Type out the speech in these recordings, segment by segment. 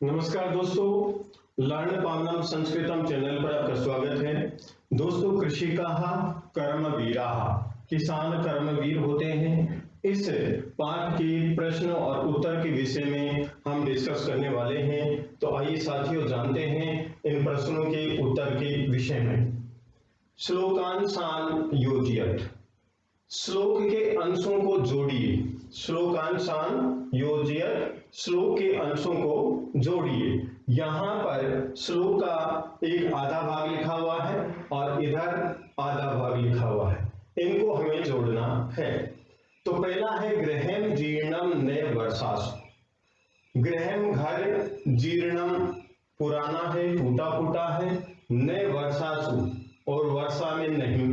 नमस्कार दोस्तों, learn पावनम संस्कृतम channel पर आपका स्वागत है। दोस्तों, कृषिकाः कर्मवीराः, किसान कर्मवीर होते हैं। इस पाठ के प्रश्न और उत्तर के विषय में हम डिस्कस करने वाले हैं। तो आइए साथियों, जानते हैं इन प्रश्नों के उत्तर के विषय में। श्लोकांशान योजयत, श्लोक के अंशों को जोड़िए। श्लोकांशान योजयत, श्लोक के अंशों को जोड़िए। यहां पर श्लोक का एक आधा भाग लिखा हुआ है और इधर आधा भाग लिखा हुआ है, इनको हमें जोड़ना है। तो पहला है गृहम जीर्णम न वर्षासु। गृहम घर, जीर्णम पुराना है, टूटा फूटा है, न वर्षासु और वर्षा में नहीं,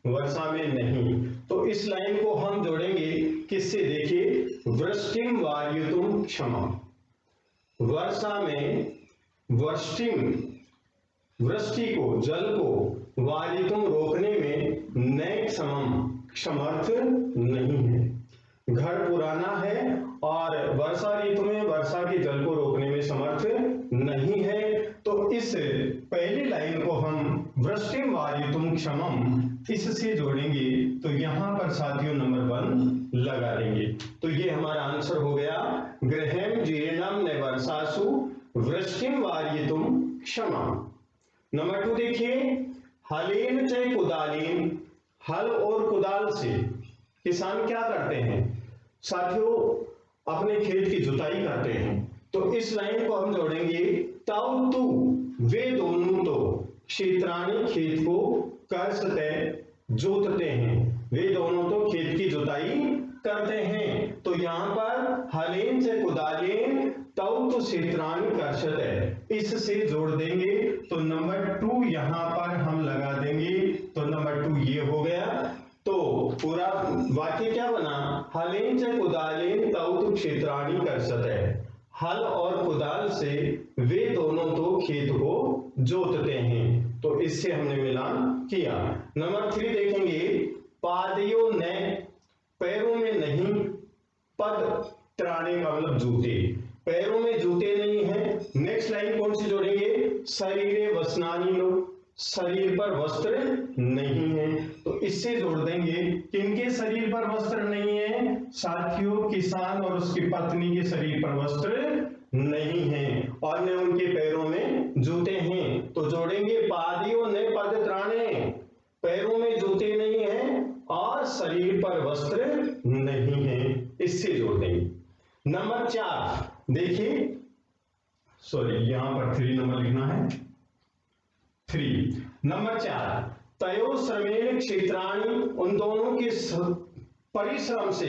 वर्षा में नहीं। तो इस लाइन को हम जोड़ेंगे किससे? देखिए, वृष्टिम वार्यतुम क्षमा। वर्षा में वृष्टिम, वृष्टि को, जल को, वार्यतुम रोकने में न क्षमम, क्षमर्थ नहीं है। घर पुराना है और वर्षा ऋतु में वर्षा के जल को रोकने में समर्थ नहीं है। तो इस पहली लाइन को हम वृष्टिम वार्यतुम क्षमम इससे जोड़ेंगे। तो यहां पर साथियों नंबर 1 लगा देंगे। तो ये हमारा आंसर हो गया, गृहम जीर्णम न वर्षासु वृष्टिम वार्यतुम क्षमा। नंबर 2 देखिए, हलेन च कुदालेन, हल और कुदाल से किसान क्या करते हैं? साथियों, अपने खेत की जुताई करते हैं। तो इस लाइन को हम जोड़ेंगे, तौ तु, वे दोनों तो, क्षेत्राणी, खेत को, कर्षते, जोतते हैं। वे दोनों तो खेत की जुताई करते हैं। तो यहां पर हलेन से कुदालेन तौ तो क्षेत्राणी कर्षते, इससे जोड़ देंगे। तो नंबर 2 यहां पर हम लगा देंगे। तो नंबर 2 ये हो गया। तो पूरा वाक्य क्या बना? हलेन से कुदालेन तौ तो क्षेत्राणी कर्षते, हल और कुदाल से वे दोनों तो खेत को जोतते हैं। तो इससे हमने मिलान किया। नंबर 3 देखेंगे, पादयो न, पैरों में नहीं, पद त्राणे का मतलब जूते, पैरों में जूते नहीं है। नेक्स्ट लाइन कौन सी जोड़ेंगे? शरीरे वस्नानि नो, शरीर पर वस्त्र नहीं है। तो इससे जोड़ देंगे, किनके शरीर पर वस्त्र नहीं है? साथियों, किसान और उसकी पत्नी के शरीर पर वस्त्र नहीं है और न उनके पैरों में जूते हैं। तो जोड़ेंगे, पादियो न पद त्राणे, पैरों में जूते नहीं है और शरीर पर वस्त्र नहीं है, इससे जोड़ देंगे। नंबर 4 देखिए, सॉरी यहां पर 3 नंबर लिखना है, 3 नंबर 4, तयो श्रमेण क्षेत्राणि, उन दोनों के परिश्रम से,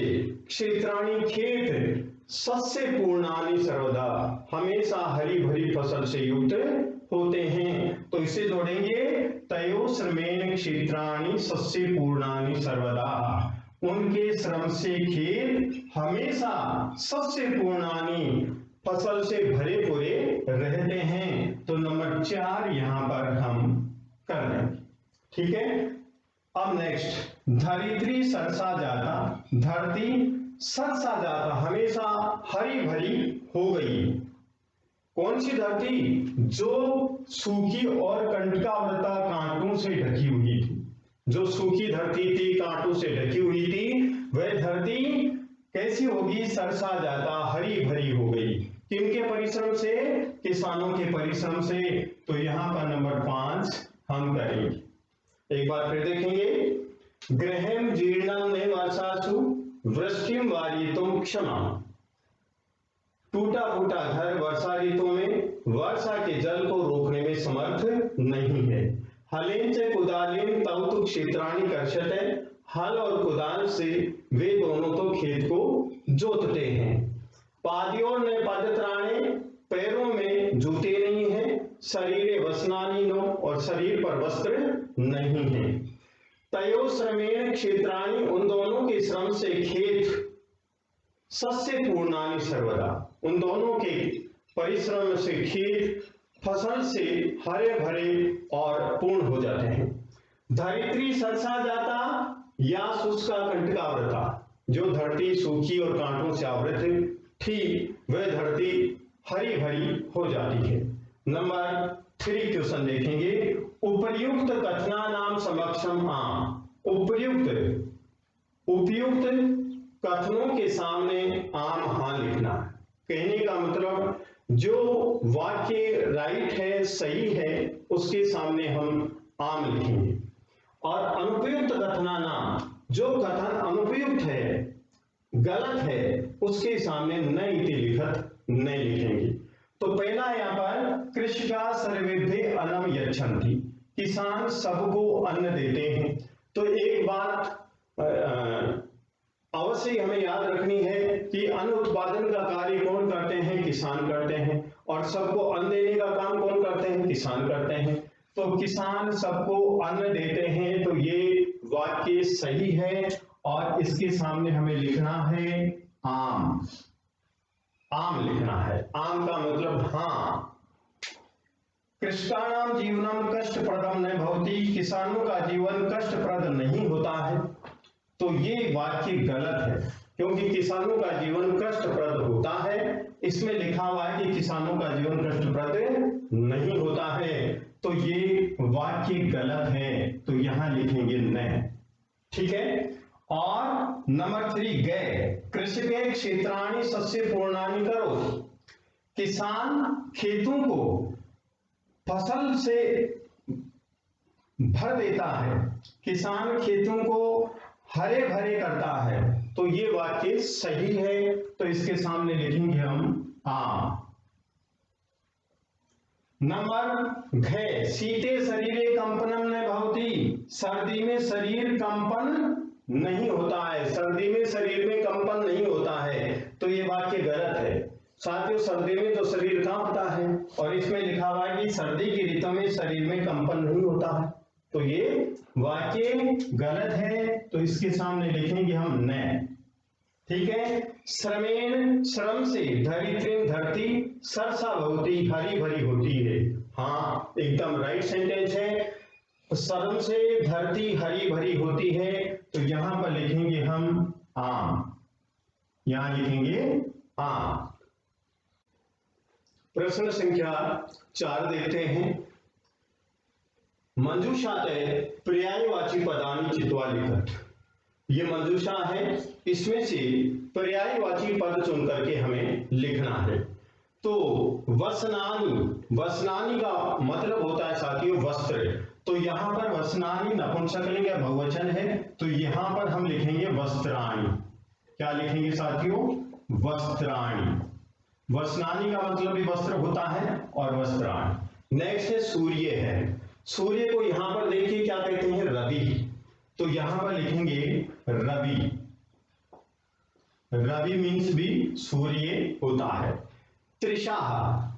क्षेत्राणि खेत, सस्य पूर्णानि सर्वदा, हमेशा हरी भरी फसल से युक्त होते हैं। तो इसे जोड़ेंगे, तयो श्रमेण क्षेत्राणि सस्य पूर्णानि सर्वदा, उनके श्रम से खेत हमेशा सस्य पूर्णानि, फसल से भरे पूरे रहते हैं। तो नंबर 4 यहां पर हम कर देंगे। ठीक है। अब नेक्स्ट, धरित्री सरसा जाता, धरती सरसा जाता, हमेशा हरी भरी हो गई। कौन सी धरती? जो सूखी और कंटकावृता, कांटों से ढकी हुई थी। जो सूखी धरती थी, कांटों से ढकी हुई थी, वह धरती कैसी होगी? सरसा जाता, हरी भरी हो गई। किनके परिश्रम से? किसानों के परिश्रम से। तो यहां पर नंबर 5 हम करेंगे। एक बार फिर देखेंगे, गृहम जीर्णम न वर्षासु वृष्टिम वार्यतुम क्षमा। टूटा फूटा घर वर्षा ऋतु में वर्षा के जल को रोकने में समर्थ नहीं है। हलेन से कुदालेन तौ तु क्षेत्राणि कर्षते, हल और कुदाल से वे दोनों तो खेत को जोतते हैं। पादयो न पदत्राणे, पैरों में जूते नहीं है। शरीरे वस्नानि नो, और शरीर पर वस्त्र नहीं है। तयो श्रमेण क्षेत्राणि, उन दोनों के श्रम से खेत, सस्य पूर्णानि सर्वदा, उन दोनों के परिश्रम से खेत फसल से हरे भरे और पूर्ण हो जाते हैं। धरित्री सरसा जाता या शुष्का कंटकावृता, जो धरती सूखी और कांटों से आवृत थी, वह धरती हरी भरी हो जाती है। नंबर 3 क्वेश्चन देखेंगे, उपर्युक्त कथनानाम समक्षम आम। उपयुक्त कथनों के सामने आम हाँ लिखना है। कहने का मतलब जो वाक्य राइट है, सही है, उसके सामने हम आम लिखेंगे। और अनुपयुक्त कथनानाम, जो कथन अनुपयुक्त है, गलत है, उसके सामने न इति लिखत नहीं लिखेंगे। तो पहला यहाँ पर कृषिका सर्वेभ्य अन्नम यच्छन्ति, किसान सबको अन्न देते हैं। तो एक बात अवश्य हमें याद रखनी है कि अन्न उत्पादन का कार्य कौन करते हैं? किसान करते हैं। और सबको अन्न देने का काम कौन करते हैं? किसान करते हैं। तो किसान सबको अन्न देते हैं, तो ये वाक्य सही है और इसके सामने हमें लिखना है आम। आम लिखना है। आम का मतलब हाँ। कृषकाणाम जीवनम कष्टप्रदम न भवति, किसानों का जीवन कष्टप्रद नहीं होता है। तो ये वाक्य गलत है, क्योंकि किसानों का जीवन कष्टप्रद होता है। इसमें लिखा हुआ है कि किसानों का जीवन कष्टप्रद नहीं होता है, तो ये वाक्य गलत है। तो यहां लिखेंगे न। ठीक है। और नंबर 3 गए, कृषके क्षेत्राणि सस्य पूर्णानि करोति, किसान खेतों को फसल से भर देता है, किसान खेतों को हरे भरे करता है। तो ये वाक्य सही है, तो इसके सामने लिखेंगे हम आम। नंबर घ, शीते शरीरे कंपनम न भवति, सर्दी में शरीर कंपन नहीं होता है। सर्दी में शरीर में कंपन नहीं होता है, तो ये वाक्य गलत है। साथियों, सर्दी में तो शरीर कांपता है, और इसमें लिखा हुआ है कि सर्दी की ऋतु में शरीर में कंपन नहीं होता है। तो ये वाक्य गलत है, तो इसके सामने लिखेंगे हम न। ठीक है। श्रमेण, श्रम से, धरित्रीम धरती, सरसा भवती, हरी भरी होती है। हाँ, एकदम राइट सेंटेंस है। श्रम से धरती हरी भरी होती है, तो यहां पर लिखेंगे हम आम। यहां लिखेंगे आम। प्रश्न संख्या 4 देखते हैं। मंजूषाते पर्यायवाची पदानि चित्वा लिखत। ये मंजूषा है, इसमें से पर्यायवाची पद चुन करके हमें लिखना है। तो वसनानि, वसनानि का मतलब होता है साथियों वस्त्र। तो यहां पर वसनानि नपुंसकलिंग या बहुवचन है, तो यहां पर हम लिखेंगे वस्त्राणि। क्या लिखेंगे साथियों? वस्त्राणि। वसनानि का मतलब भी वस्त्र होता है, और वस्त्राणि। नेक्स्ट है सूर्य है। सूर्य को यहां पर देखिए क्या कहते हैं? रवि। तो यहां पर लिखेंगे रवि। रवि मीन्स भी सूर्य होता है। तृषा,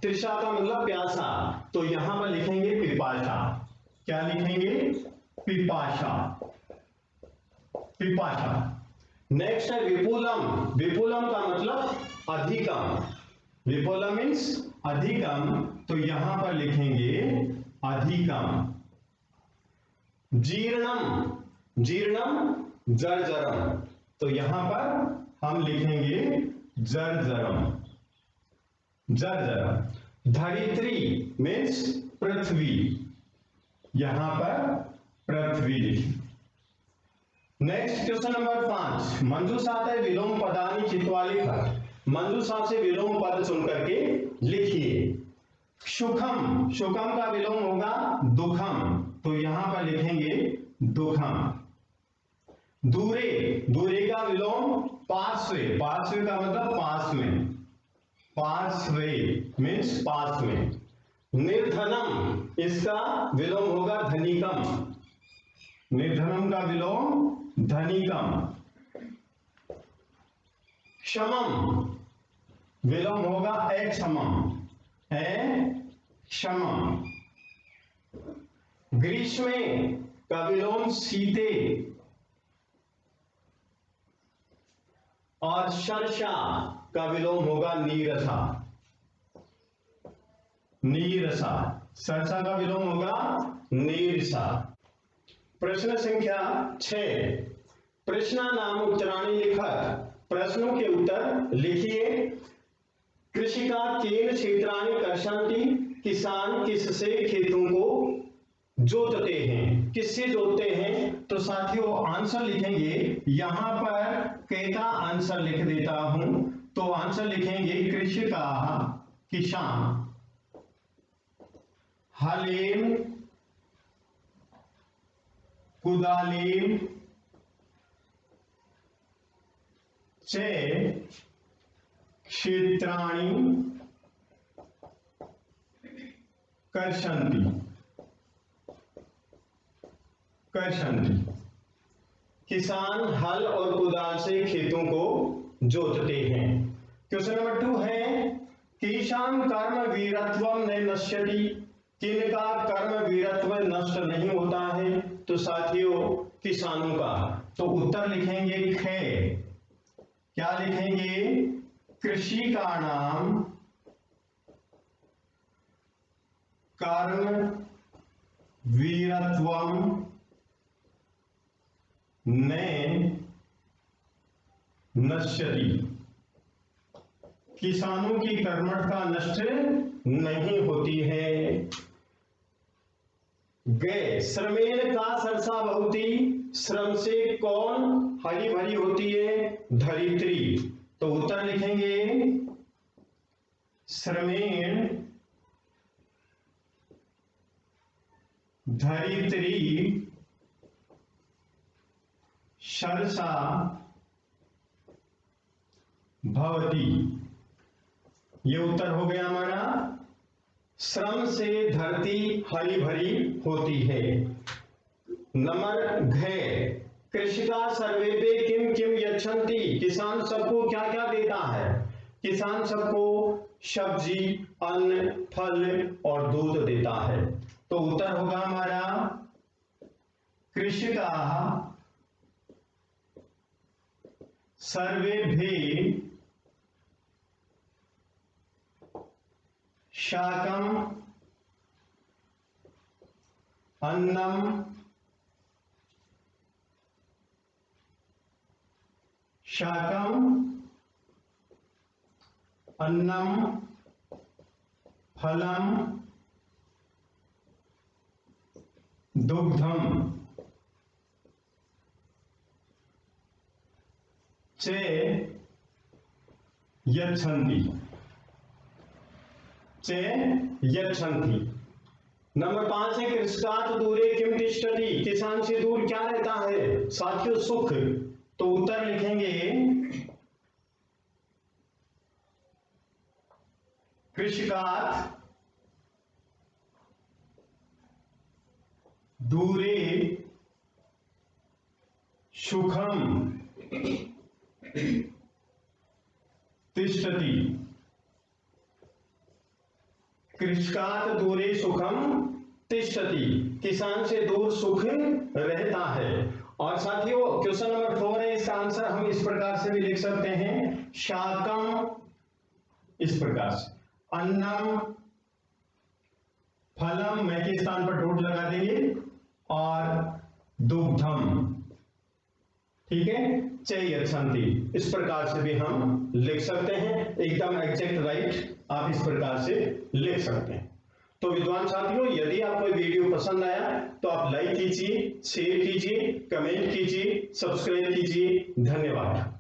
तृषा का मतलब प्यासा, तो यहां पर लिखेंगे पिपाशा। क्या लिखेंगे? पिपाशा। पिपाशा। नेक्स्ट है विपुलम। विपुलम का मतलब अधिकम। विपुलम मीन्स अधिकम, तो यहां पर लिखेंगे अधिकम। जीर्णम, जीर्णम जर्जरम, तो यहां पर हम लिखेंगे जर्जरम। जर्जरम। धरित्री मीन्स पृथ्वी, यहां पर पृथ्वी लिखी। नेक्स्ट क्वेश्चन नंबर 5, मंजूषाते विलोम पदानि चित्वा लिखत। मंजूषा से विलोम पद चुन करके लिखिए। सुखम, सुखम का विलोम होगा दुखम, तो यहां पर लिखेंगे दुखम। दूरे, दूरे का विलोम पार्श्वे, पार्श्वे का मतलब पास में, पार्श्वे मीन्स पास में। निर्धनम, इसका विलोम होगा धनिकम। निर्धनम का विलोम धनिकम। क्षमम, विलोम होगा अक्षमम, अक्षमम। ग्रीष्मे का विलोम शीते, और शर्षा का विलोम होगा नीरसा। नीरसा, सर्षा का विलोम होगा नीरसा। प्रश्न संख्या 6, प्रश्न नाम उत्तराणी लिखत। प्रश्नों के उत्तर लिखिए। कृषिका केन क्षेत्राणि कर्षन्ति, किसान किससे खेतों को जोतते हैं, किससे जोतते हैं। तो साथियों आंसर लिखेंगे, यहां पर के का आंसर लिख देता हूं, तो आंसर लिखेंगे कृषिका किसान हलेन कुदालेन च क्षेत्राणि कर्षन्ति। किसान हल और कुदाल से खेतों को जोतते हैं। क्वेश्चन नंबर 2 है, किसान कर्म वीरत्वम न नश्यति, किनका कर्म वीरत्व नष्ट नहीं होता है। तो साथियों किसानों का। तो उत्तर लिखेंगे ख, क्या लिखेंगे, कृषि का नाम कर्म वीरत्वम न नश्यति, किसानों की कर्मठता नष्ट नहीं होती है। गए श्रमेण का सरसा बहुती, श्रम से कौन हरी भरी होती है, धरित्री। तो उत्तर लिखेंगे श्रमेण धरित्री सरसा भवती। ये उत्तर हो गया हमारा, श्रम से धरती हरी भरी होती है। नंबर घ, कृषिका सर्वेपे किम किम यच्छन्ति, किसान सबको क्या क्या देता है। किसान सबको सब्जी, अन्न, फल और दूध देता है। तो उत्तर होगा हमारा कृषिका सर्वेभ्य शाकम अन्नम फलम दुग्धम च यच्छन्ति। नंबर 5 है, कृषकात् दूरे किम तिष्ठति, किसान से दूर क्या रहता है। साथियों सुख। तो उत्तर लिखेंगे कृषकात् दूरे सुखम तिष्ठति, कृषकात् दूरे सुखम तिष्ठति, किसान से दूर सुख रहता है। और साथियों क्वेश्चन नंबर 4 है, इसका आंसर हम इस प्रकार से भी लिख सकते हैं, शाकम इस प्रकार से, अन्नम फलम मैं के स्थान पर डॉट लगा देंगे, और दुग्धम, ठीक है, यच्छन्ति, इस प्रकार से भी हम लिख सकते हैं। एकदम एग्जैक्ट राइट आप इस प्रकार से लिख सकते हैं। तो विद्वान साथियों यदि आपको वीडियो पसंद आया तो आप लाइक कीजिए, शेयर कीजिए, कमेंट कीजिए, सब्सक्राइब कीजिए। धन्यवाद।